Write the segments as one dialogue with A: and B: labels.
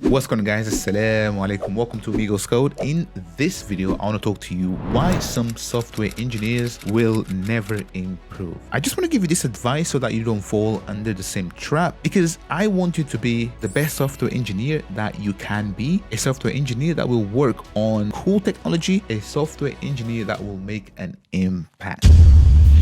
A: What's going on, guys? Assalamu alaikum. Welcome to Amigoscode. In this video, I want to talk to you why some software engineers will never improve. I just want to give you this advice so that you don't fall under the same trap, because I want you to be the best software engineer that you can be, a software engineer that will work on cool technology, a software engineer that will make an impact.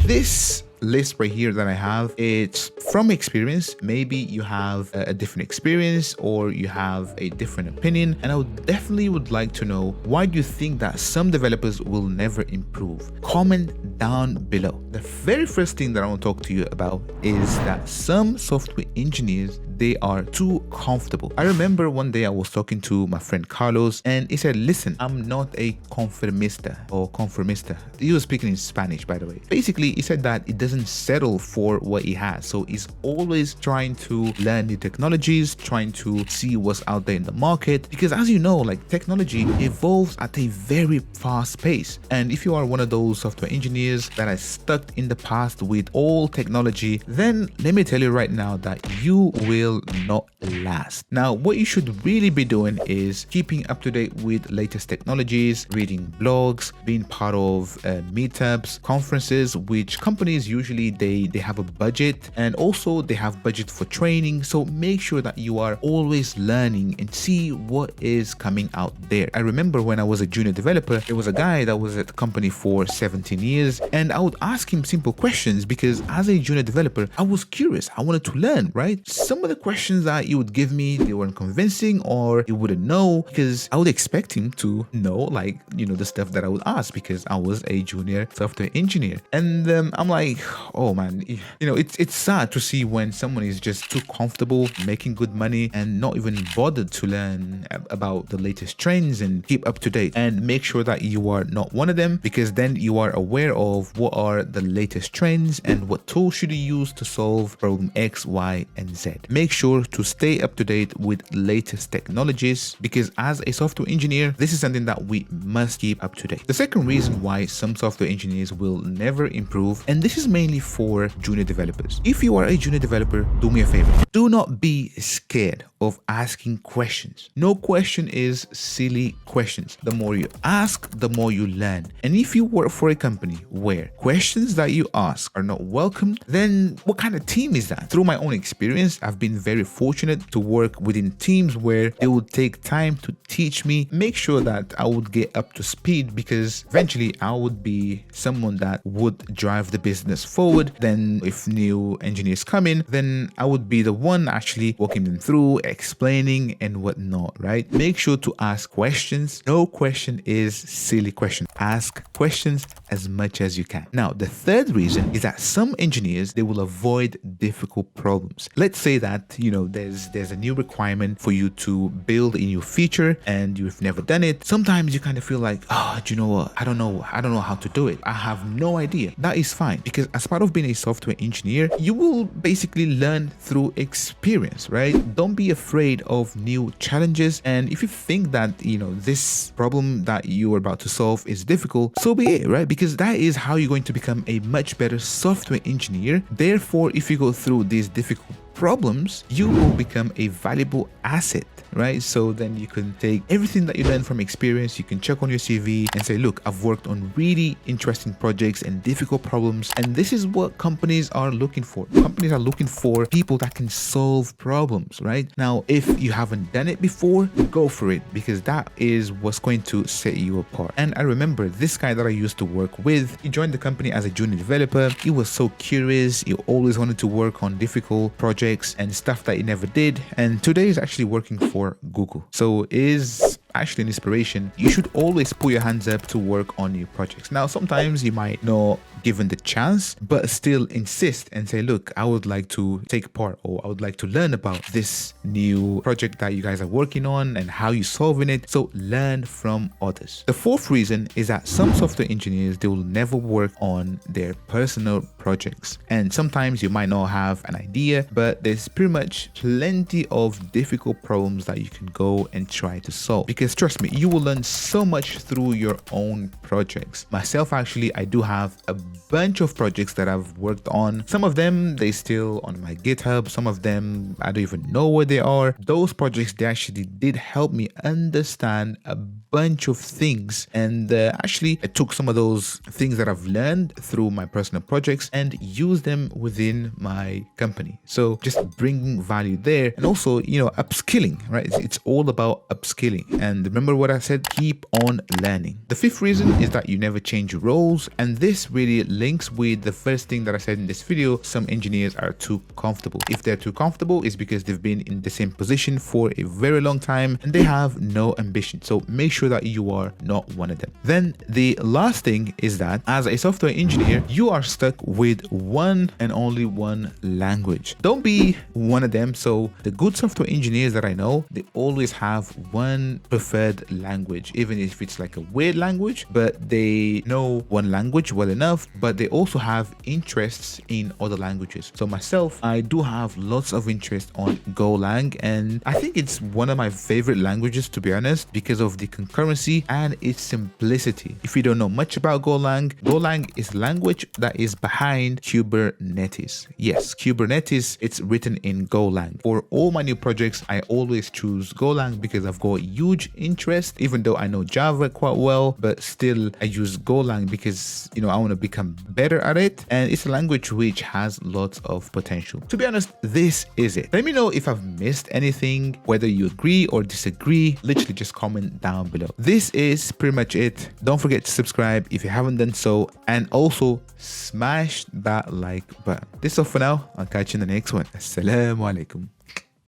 A: This list right here that I have, it's from experience. Maybe you have a different experience or you have a different opinion, and I would like to know, why do you think that some developers will never improve? Comment down below. The very first thing that I want to talk to you about is that some software engineers, they are too comfortable. I remember one day I was talking to my friend Carlos, and he said, listen, I'm not a conformista or conformista. He was speaking in Spanish, by the way. Basically, he said that it doesn't settle for what he has. So he's always trying to learn new technologies, trying to see what's out there in the market. Because as you know, like, technology evolves at a very fast pace. And if you are one of those software engineers that are stuck in the past with all technology, then let me tell you right now that you will not last. Now, what you should really be doing is keeping up to date with latest technologies, reading blogs, being part of meetups, conferences, which companies usually they have a budget, and also they have budget for training. So make sure that you are always learning and see what is coming out there. I remember when I was a junior developer, there was a guy that was at the company for 17 years, and I would ask him simple questions because as a junior developer, I was curious. I wanted to learn, right? Some of the questions that he would give me, they weren't convincing, or he wouldn't know, because I would expect him to know, like, the stuff that I would ask because I was a junior software engineer. And I'm like, oh man, it's sad to see when someone is just too comfortable making good money and not even bothered to learn about the latest trends and keep up to date. And make sure that you are not one of them, because then you are aware of what are the latest trends and what tools should you use to solve problem X, Y, and Z. Make sure to stay up to date with latest technologies, because as a software engineer, this is something that we must keep up to date. The second reason why some software engineers will never improve, and this is mainly for junior developers. If you are a junior developer, do me a favor. Do not be scared of asking questions. No question is silly questions. The more you ask, the more you learn. And if you work for a company where questions that you ask are not welcomed, then what kind of team is that? Through my own experience, I've been very fortunate to work within teams where they would take time to teach me, make sure that I would get up to speed, because eventually I would be someone that would drive the business forward. Then if new engineers come in, then I would be the one actually walking them through, explaining and whatnot, right? Make sure to ask questions. No question is silly question. Ask questions as much as you can. Now, the third reason is that some engineers, they will avoid difficult problems. Let's say that, there's a new requirement for you to build a new feature and you've never done it. Sometimes you kind of feel like, oh, do you know what? I don't know how to do it. I have no idea. That is fine, because as part of being a software engineer, you will basically learn through experience, right? Don't be afraid of new challenges. And if you think that, this problem that you are about to solve is difficult, so be it, right? Because that is how you're going to become a much better software engineer. Therefore, if you go through these difficult problems, you will become a valuable asset, right? So then you can take everything that you learn from experience, you can check on your CV and say, look, I've worked on really interesting projects and difficult problems, and this is what companies are looking for. Companies are looking for people that can solve problems, right? Now, if you haven't done it before, go for it, because that is what's going to set you apart. And I remember this guy that I used to work with, he joined the company as a junior developer. He was so curious. He always wanted to work on difficult projects and stuff that he never did. And today he's actually working for Google. So is actually an inspiration. You should always put your hands up to work on new projects. Now, sometimes you might not given the chance, but still insist and say, look, I would like to take part, or I would like to learn about this new project that you guys are working on and how you're solving it. So learn from others. The fourth reason is that some software engineers, they will never work on their personal projects. And sometimes you might not have an idea, but there's pretty much plenty of difficult problems that you can go and try to solve. Because trust me, you will learn so much through your own projects. Myself, actually, I do have a bunch of projects that I've worked on. Some of them, they still on my GitHub. Some of them, I don't even know where they are. Those projects, they actually did help me understand a bunch of things. And actually, I took some of those things that I've learned through my personal projects and used them within my company. So just bringing value there, and also, upskilling, right? It's all about upskilling. And remember what I said, keep on learning. The fifth reason is that you never change your roles. And this really links with the first thing that I said in this video. Some engineers are too comfortable. If they're too comfortable, it's because they've been in the same position for a very long time and they have no ambition. So make sure that you are not one of them. Then the last thing is that as a software engineer, you are stuck with one and only one language. Don't be one of them. So the good software engineers that I know, they always have one preferred language, even if it's like a weird language, but they know one language well enough, but they also have interests in other languages. So myself, I do have lots of interest on GoLand, and I think it's one of my favorite languages, to be honest, because of the concurrency and its simplicity. If you don't know much about GoLand, GoLand is language that is behind Kubernetes. Yes, Kubernetes, it's written in GoLand. For all my new projects, I always choose GoLand because I've got huge interest, even though I know Java quite well, but still I use GoLand because, I want to become better at it. And it's a language which has lots of potential. To be honest, this is it. Let me know if I've missed anything, whether you agree or disagree. Literally just comment down below. This is pretty much it. Don't forget to subscribe if you haven't done so, and also smash that like button. This is all for now. I'll catch you in the next one. Assalamu alaikum.